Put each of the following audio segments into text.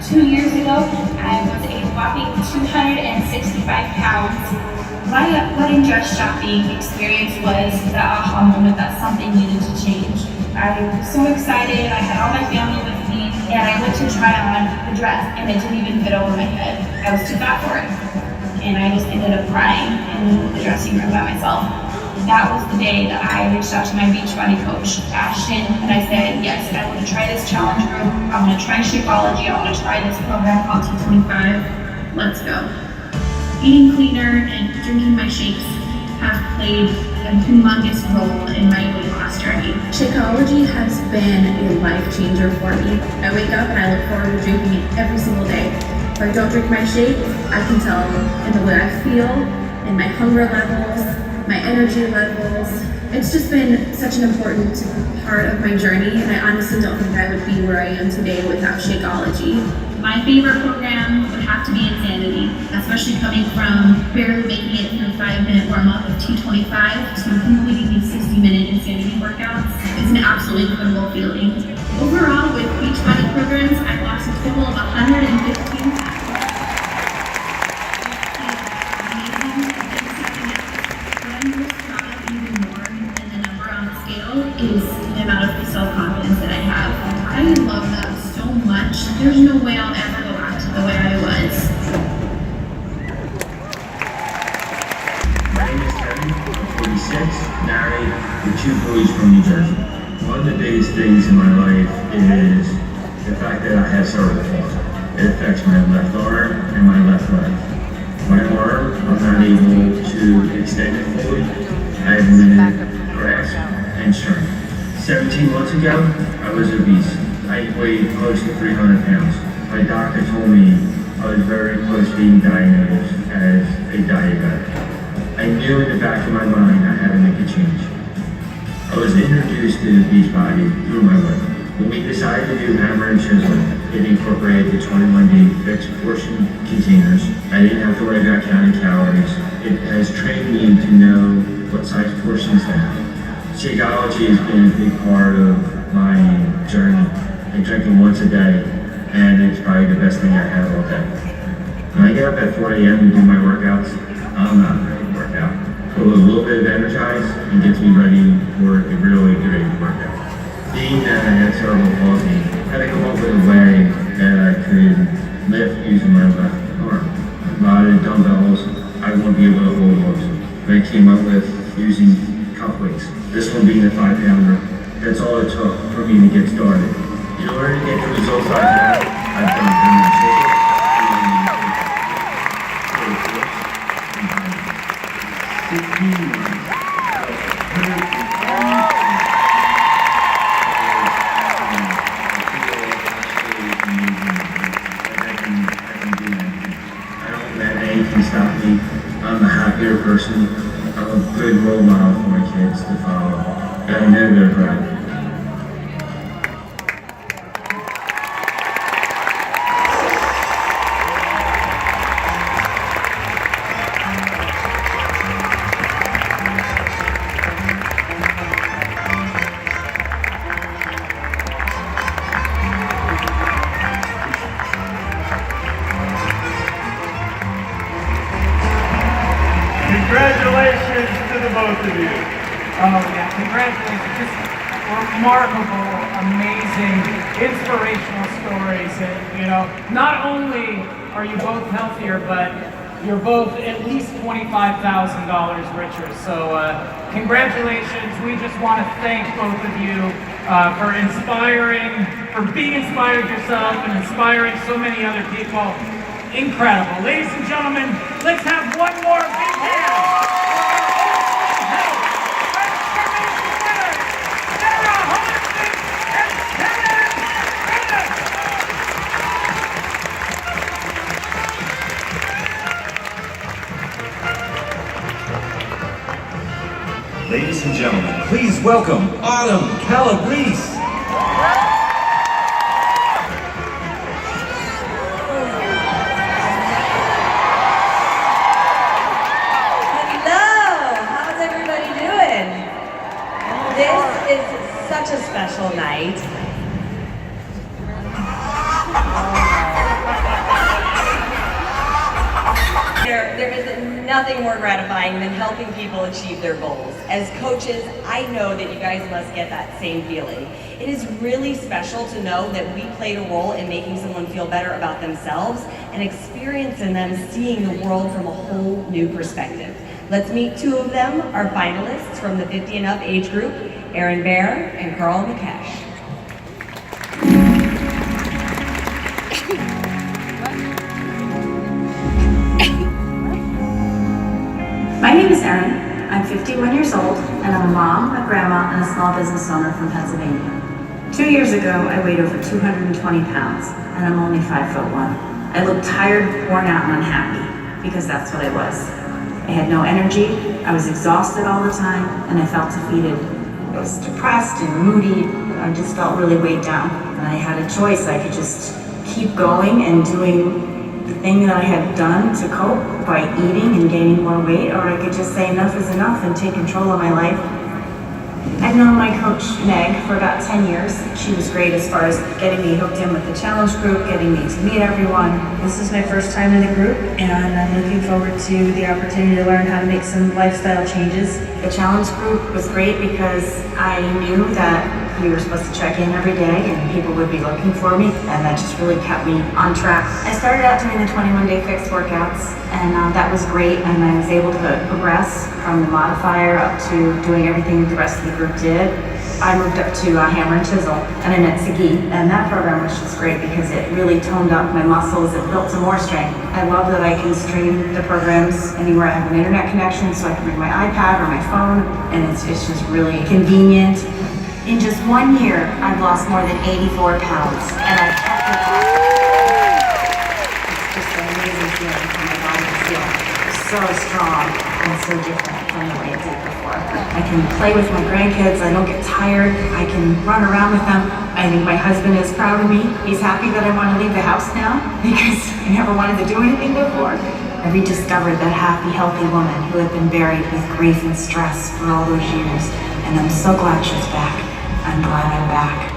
2 years ago, I was a whopping 265 pounds. My wedding dress shopping experience was the aha moment that something needed to change. I was so excited, I had all my family with me, and I went to try on the dress, and it didn't even fit over my head. I was too fat for it. And I just ended up crying in the dressing room by myself. That was the day that I reached out to my Beachbody coach, Ashton, and I said, yes, I want to try this challenge group. I want to try Shakeology. I want to try this program called T25. Let's go. Eating cleaner and drinking my shakes have played a humongous role in my weight loss journey. Shakeology has been a life changer for me. I wake up and I look forward to drinking it every single day. If I don't drink my shake, I can tell in the way I feel, in my hunger levels, my energy levels. It's just been such an important part of my journey, and I honestly don't think I would be where I am today without Shakeology. My favorite program would have to be Insanity, especially coming from barely making it through 5-minute warm-up of 225 to completing these 60-minute Insanity workouts. It's an absolutely incredible feeling. Overall, with Beachbody programs, I've lost a total of 115 pounds. Is the amount of self-confidence that I have. I love that so much. There's no way I'll ever go back to the way I was. My name is Kevin, I'm 46, married with 2 boys from New Jersey. One of the biggest things in my life is the fact that I have cerebral palsy. It affects my left arm and my left leg. My arm, I'm not able to extend it fully. I have limited grasp and strength. 17 months ago, I was obese. I weighed close to 300 pounds. My doctor told me I was very close to being diagnosed as a diabetic. I knew in the back of my mind I had to make a change. I was introduced to Beachbody through my wife. When we decided to do hammer and chisel, it incorporated the 21-day fixed portion containers. I didn't have to worry about counting calories. It has trained me to know what size portions to have. Shakeology has been a big part of my journey. I drink it once a day, and it's probably the best thing I have all day. When I get up at 4 a.m. to do my workouts, I'm not ready to work out. But with a little bit of energize, it gets me ready for a really great workout. Being that I had cerebral palsy, I had to come up with a way that I could lift using my left arm. A lot of dumbbells, I won't be able to hold those. And I came up with using cup weights. This one being the 5-pounder. That's all it took for me to get started. In order to get the results I have, I've done hammer I don't let anything stop me. I'm a happier person. I'm a good role model for my kids to follow, and I know they're proud. Congratulations to the both of you. Oh yeah, congratulations. Just remarkable, amazing, inspirational stories. And you know, not only are you both healthier, but you're both at least $25,000 richer. So congratulations. We just want to thank both of you for being inspired yourself and inspiring so many other people. Incredible. Ladies and gentlemen, let's have one more big hand. Ladies and gentlemen, please welcome Autumn Calabrese. This is such a special night. nothing more gratifying than helping people achieve their goals. As coaches, I know that you guys must get that same feeling. It is really special to know that we played a role in making someone feel better about themselves and experience in them seeing the world from a whole new perspective. Let's meet two of them, our finalists from the 50 and up age group, Aaron Bear and Carl McCash. My name is Erin. I'm 51 years old, and I'm a mom, a grandma, and a small business owner from Pennsylvania. 2 years ago, I weighed over 220 pounds, and I'm only 5'1". I looked tired, worn out, and unhappy, because that's what I was. I had no energy, I was exhausted all the time, and I felt defeated. I was depressed and moody. I just felt really weighed down. And I had a choice. I could just keep going and doing the thing that I had done to cope by eating and gaining more weight, or I could just say enough is enough and take control of my life. I've known my coach, Meg, for about 10 years. She was great as far as getting me hooked in with the challenge group, getting me to meet everyone. This is my first time in the group, and I'm looking forward to the opportunity to learn how to make some lifestyle changes. The challenge group was great because I knew that we were supposed to check in every day and people would be looking for me, and that just really kept me on track. I started out doing the 21-day fixed workouts, and that was great, and I was able to progress from the modifier up to doing everything the rest of the group did. I moved up to Hammer and Chisel and Annette Segui, and that program was just great because it really toned up my muscles, it built some more strength. I love that I can stream the programs anywhere I have an internet connection, so I can bring my iPad or my phone, and it's just really convenient. In just 1 year, I've lost more than 84 pounds, and I've kept it off. It's just an amazing feeling for my body to feel so strong and so different from the way it did before. I can play with my grandkids, I don't get tired, I can run around with them. I think my husband is proud of me. He's happy that I want to leave the house now because I never wanted to do anything before. I rediscovered that happy, healthy woman who had been buried with grief and stress for all those years, and I'm so glad she's back. I'm glad I'm back.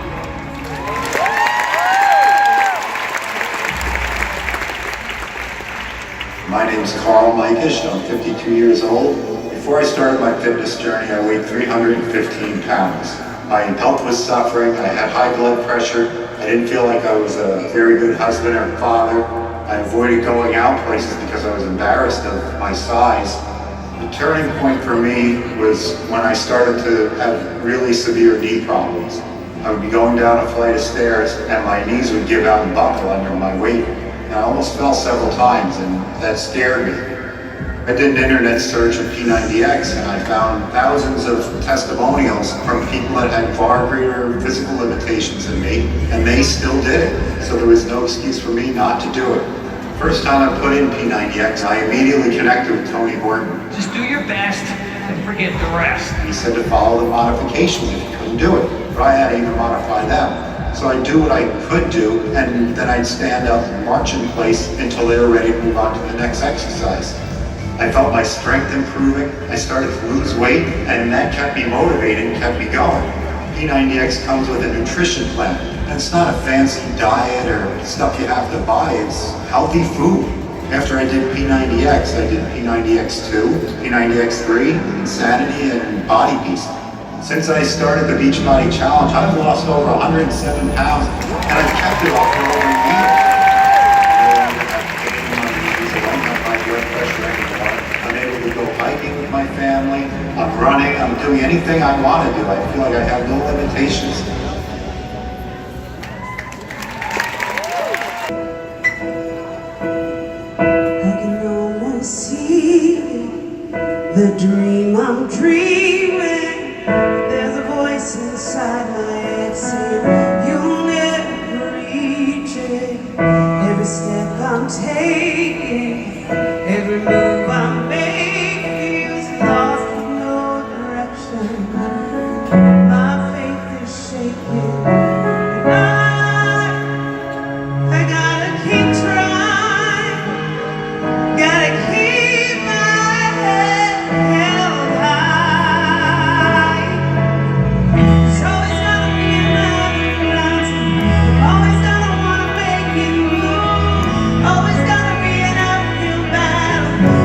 My name's Carl Mikish. I'm 52 years old. Before I started my fitness journey, I weighed 315 pounds. My health was suffering. I had high blood pressure. I didn't feel like I was a very good husband or father. I avoided going out places because I was embarrassed of my size. The turning point for me was when I started to have really severe knee problems. I would be going down a flight of stairs and my knees would give out and buckle under my weight. And I almost fell several times, and that scared me. I did an internet search of P90X, and I found thousands of testimonials from people that had far greater physical limitations than me, and they still did it. So there was no excuse for me not to do it. First time I put in P90X, I immediately connected with Tony Horton. Just do your best and forget the rest. He said to follow the modifications if you couldn't do it, but I had to even modify them. So I'd do what I could do, and then I'd stand up and march in place until they were ready to move on to the next exercise. I felt my strength improving, I started to lose weight, and that kept me motivated and kept me going. P90X comes with a nutrition plan, and it's not a fancy diet or stuff you have to buy, it's healthy food. After I did P90X, I did P90X2, P90X3, Insanity, and Body Beast. Since I started the Beachbody Challenge, I've lost over 107 pounds, and I've kept it off for over a year. I'm able to go hiking with my family, I'm running, I'm doing anything I want to do. I feel like I have no limitations. I can almost see the dream I'm dreaming. There's a voice inside my head saying you'll never reach it. Every step I'm taking, every move I make feels lost with no direction. My faith is shaking, and I gotta keep trying, gotta keep my head held high. It's always gonna be another round, always gonna wanna make it move, always gonna be an uphill battle.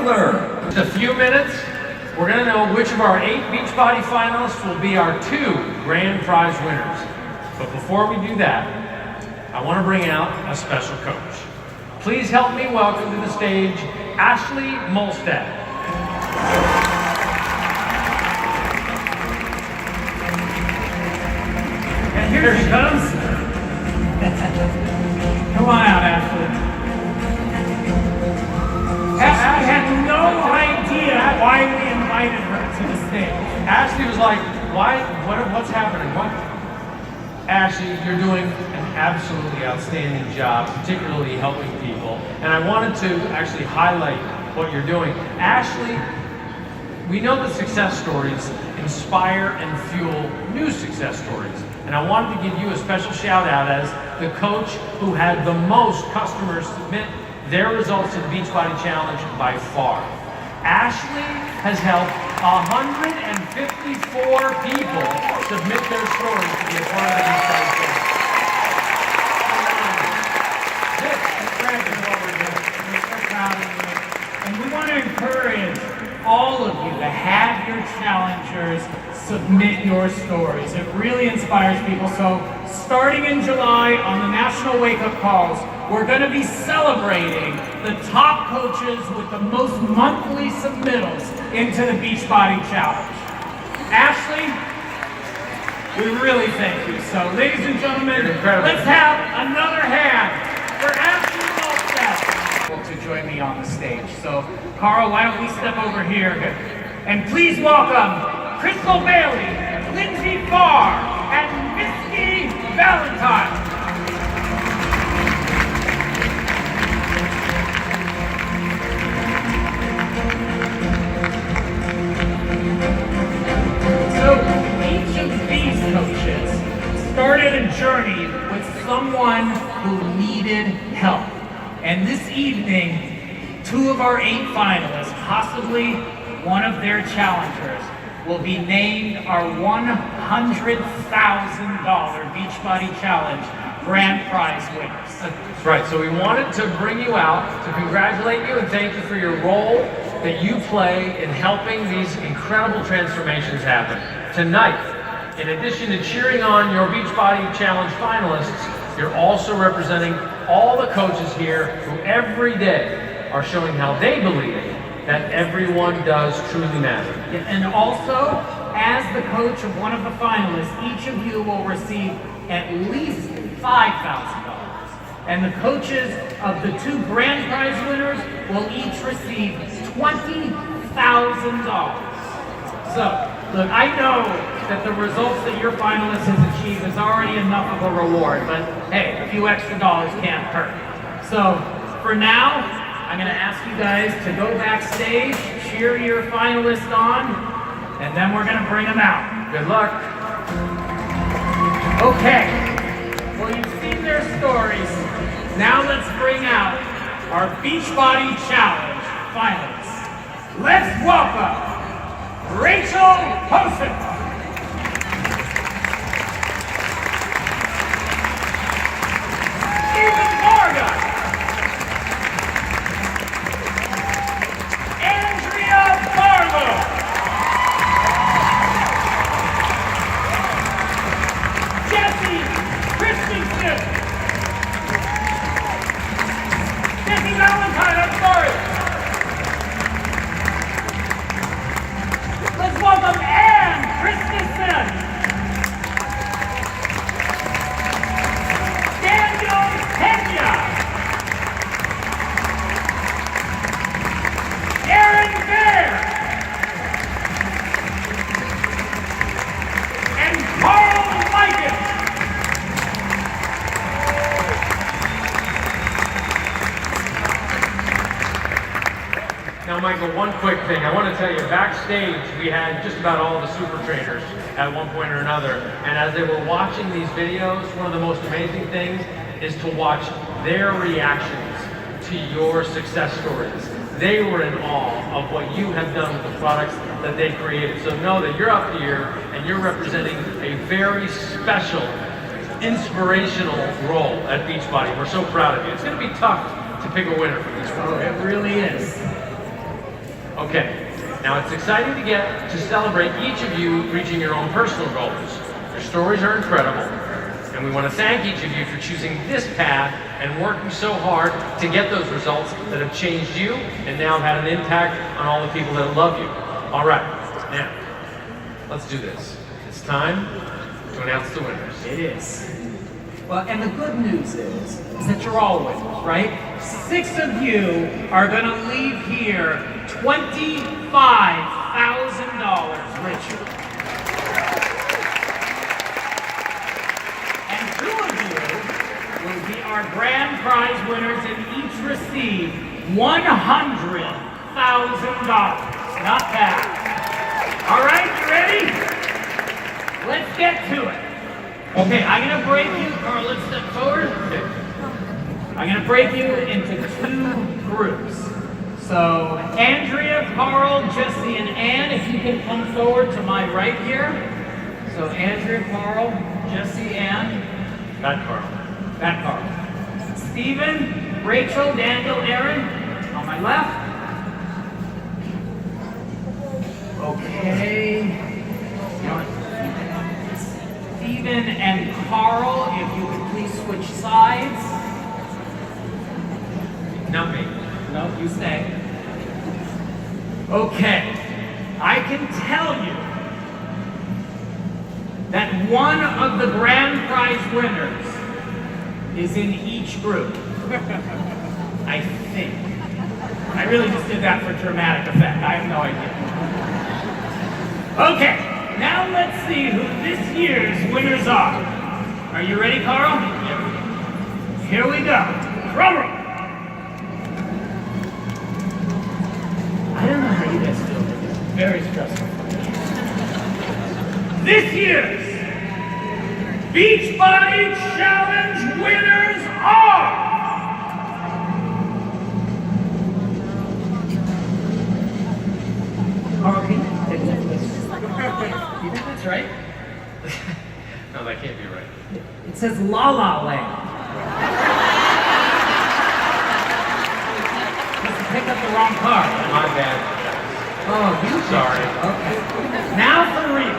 Wrangler. In a few minutes, we're going to know which of our 8 Beachbody finalists will be our 2 grand prize winners. But before we do that, I want to bring out a special coach. Please help me welcome to the stage Ashley Molstad. And here she comes. Come on out, Ashley. Ashley had no idea why we invited her to the stage. Ashley was like, why? What's happening? What? Ashley, you're doing an absolutely outstanding job, particularly helping people. And I wanted to actually highlight what you're doing. Ashley, we know that success stories inspire and fuel new success stories. And I wanted to give you a special shout out as the coach who had the most customers submit their results to the Beachbody Challenge by far. Ashley has helped 154 people submit their stories to be a part of the Beachbody Challenge. We're so proud of you. And we want to encourage all of you to have your challengers submit your stories. It really inspires people. So starting in July on the National Wake Up Calls, we're going to be celebrating the top coaches with the most monthly submittals into the Beachbody Challenge. Ashley, we really thank you. So ladies and gentlemen, let's have another hand for Ashley Molstad to join me on the stage. So Carl, why don't we step over here and please welcome Crystal Bailey, Lindsay Farr, and Misty Valentine. So each of these coaches started a journey with someone who needed help. And this evening, 2 of our 8 finalists, possibly one of their challengers, will be named our $100,000 Beachbody Challenge grand prize winners. That's right, so we wanted to bring you out to congratulate you and thank you for your role that you play in helping these incredible transformations happen. Tonight, in addition to cheering on your Beachbody Challenge finalists, you're also representing all the coaches here who every day are showing how they believe that everyone does truly matter. And also, as the coach of one of the finalists, each of you will receive at least $5,000. And the coaches of the 2 grand prize winners will each receive $20,000. So, look, I know that the results that your finalist has achieved is already enough of a reward, but hey, a few extra dollars can't hurt. So, for now, I'm going to ask you guys to go backstage, cheer your finalists on, and then we're going to bring them out. Good luck. Okay, well, you've seen their stories. Now let's bring out our Beachbody Challenge finalists. Let's welcome Rachel Hosen. Stephen Morgan. Valentine, I'm sorry. Let's welcome Ann Christensen. Daniel Pena. Aaron Bear. And Carl Liken. Now, Michael, one quick thing. I want to tell you, backstage, we had just about all the super trainers at one point or another. And as they were watching these videos, one of the most amazing things is to watch their reactions to your success stories. They were in awe of what you have done with the products that they created. So know that you're up here and you're representing a very special, inspirational role at Beachbody. We're so proud of you. It's going to be tough to pick a winner for this one. Oh, it really is. Okay, now it's exciting to get to celebrate each of you reaching your own personal goals. Your stories are incredible, and we want to thank each of you for choosing this path and working so hard to get those results that have changed you and now have had an impact on all the people that love you. All right, now, let's do this. It's time to announce the winners. It is. Well, and the good news is that you're all winners, right? 6 of you are going to leave here $25,000 richer. And 2 of you will be our grand prize winners and each receive $100,000. Not bad. All right, you ready? Let's get to it. Okay, I'm going to break you, Carl, let's step forward. Okay. I'm going to break you into 2 groups. So, Andrea, Carl, Jesse, and Ann, if you can come forward to my right here. So, Andrea, Carl, Jesse, Ann. That Carl. That Carl. Stephen, Rachel, Daniel, Aaron, on my left. Okay. Stephen and Carl, if you could please switch sides. Not me. No, you stay. Okay. I can tell you that one of the grand prize winners is in each group. I think. I really just did that for dramatic effect. I have no idea. Okay. Now let's see who this year's winners are. Are you ready, Carl? Yep. Here we go. Drum roll. I don't know how you guys feel, but it's very stressful. This year's Beachbody Challenge winners are... Carl, can you take that this? You think that's right? No, that can't be right. It says La La Land. Must have picked up the wrong car. My bad. Oh, you Sorry. Okay. Now for real.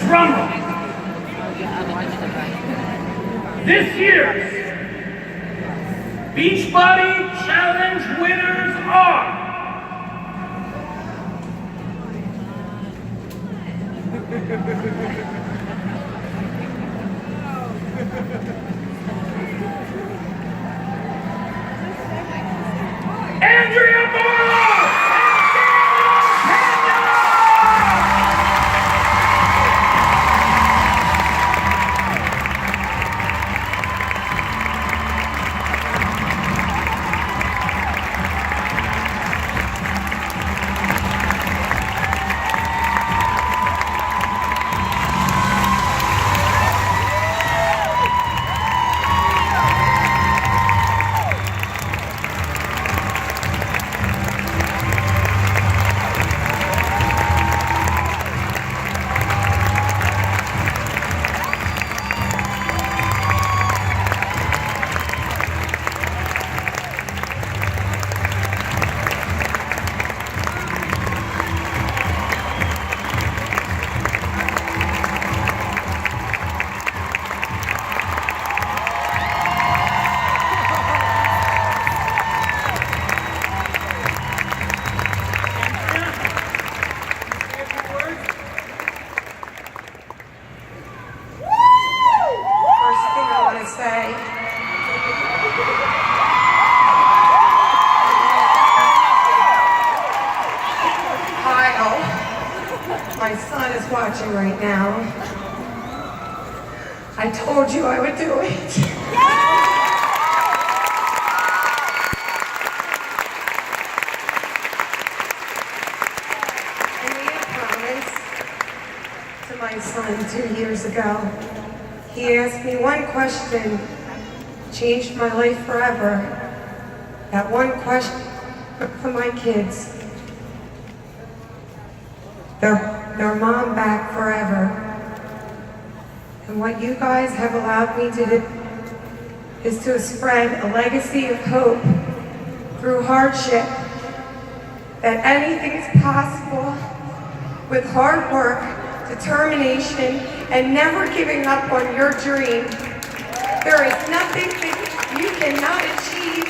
Drum roll. This year's Beachbody Challenge winners are... Andrea Barlow! My son is watching right now. I told you I would do it. I made a promise to my son 2 years ago. He asked me one question, changed my life forever. That one question for my kids. Their mom back forever. And what you guys have allowed me to do is to spread a legacy of hope through hardship that anything is possible with hard work, determination, and never giving up on your dream. There is nothing that you cannot achieve.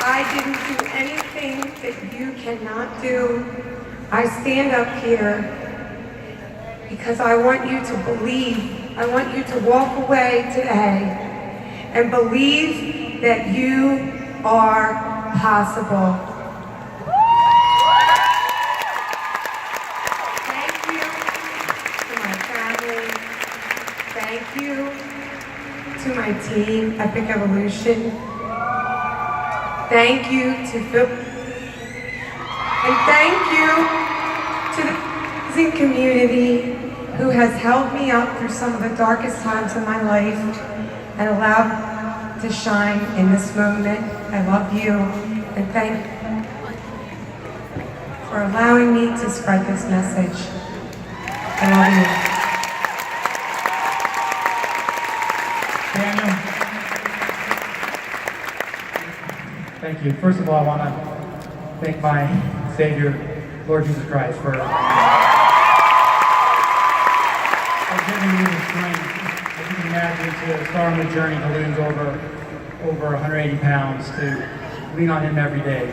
I didn't do anything that you cannot do. I stand up here because I want you to believe. I want you to walk away today and believe that you are possible. Thank you to my family. Thank you to my team, Epic Evolution. Thank you to Phil. And thank you to the amazing community who has held me up through some of the darkest times of my life and allowed me to shine in this moment. I love you, and thank you for allowing me to spread this message. I love you. Daniel, thank you. First of all, I want to thank my Savior, Lord Jesus Christ, for giving me the strength, as you can imagine, to start on the journey to lose over 180 pounds, to lean on Him every day.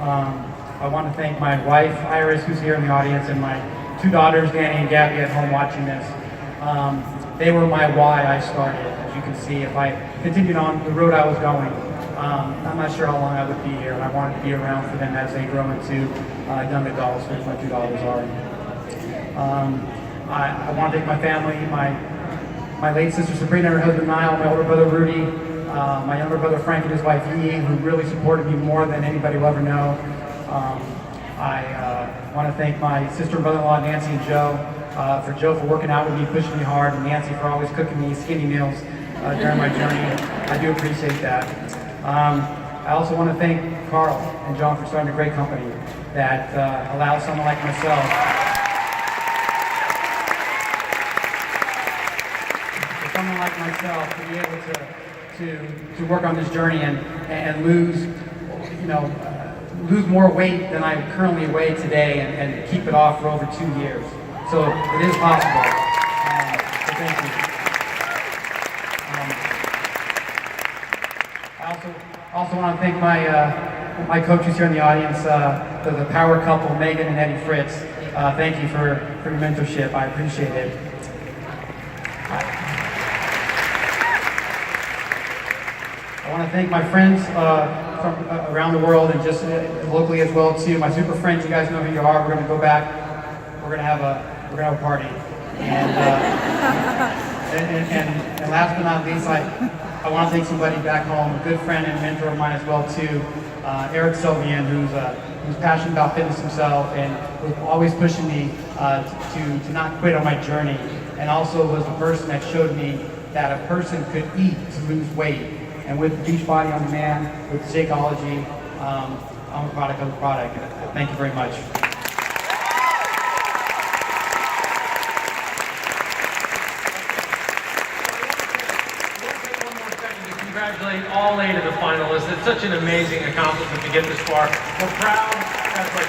I want to thank my wife, Iris, who's here in the audience, and my two daughters, Danny and Gabby, at home watching this. They were my why I started. As you can see, if I continued on the road I was going, I'm not sure how long I would be here, and I wanted to be around for them as they grow into young adults, which my two daughters are. I want to thank my family, my late sister Sabrina, her husband Niall, my older brother Rudy, my younger brother Frank and his wife Yee, who really supported me more than anybody will ever know. I want to thank my sister and brother-in-law Nancy and Joe, for Joe for working out with me, pushing me hard, and Nancy for always cooking me skinny meals during my journey. I do appreciate that. I also want to thank Carl and John for starting a great company that allows someone like myself to be able to work on this journey and lose, lose more weight than I currently weigh today and keep it off for over 2 years. So it is possible. So thank you. I also want to thank my coaches here in the audience, the power couple, Megan and Eddie Fritz. Thank you for your mentorship. I appreciate it. I want to thank my friends from around the world and just locally as well too. My super friends, you guys know who you are. We're going to go back. We're going to have a party. And last but not least, I want to thank somebody back home, a good friend and mentor of mine as well too, Eric Sylvian, who's passionate about fitness himself and was always pushing me to not quit on my journey, and also was the person that showed me that a person could eat to lose weight. And with Beachbody on Demand, with Shakeology, I'm a product of the product. Thank you very much. Congratulate all 8 of the finalists. It's such an amazing accomplishment to get this far. We're proud. That's right,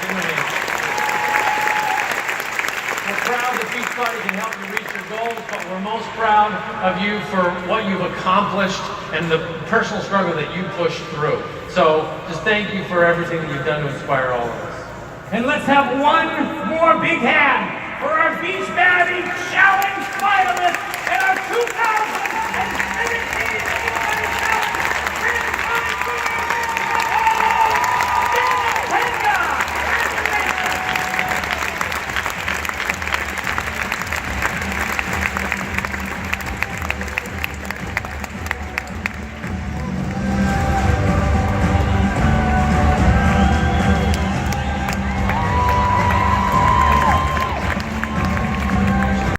we're proud that Beachbody can help you reach your goals, but we're most proud of you for what you've accomplished and the personal struggle that you pushed through. So just thank you for everything that you've done to inspire all of us. And let's have one more big hand for our Beachbody Challenge finalists and our 2000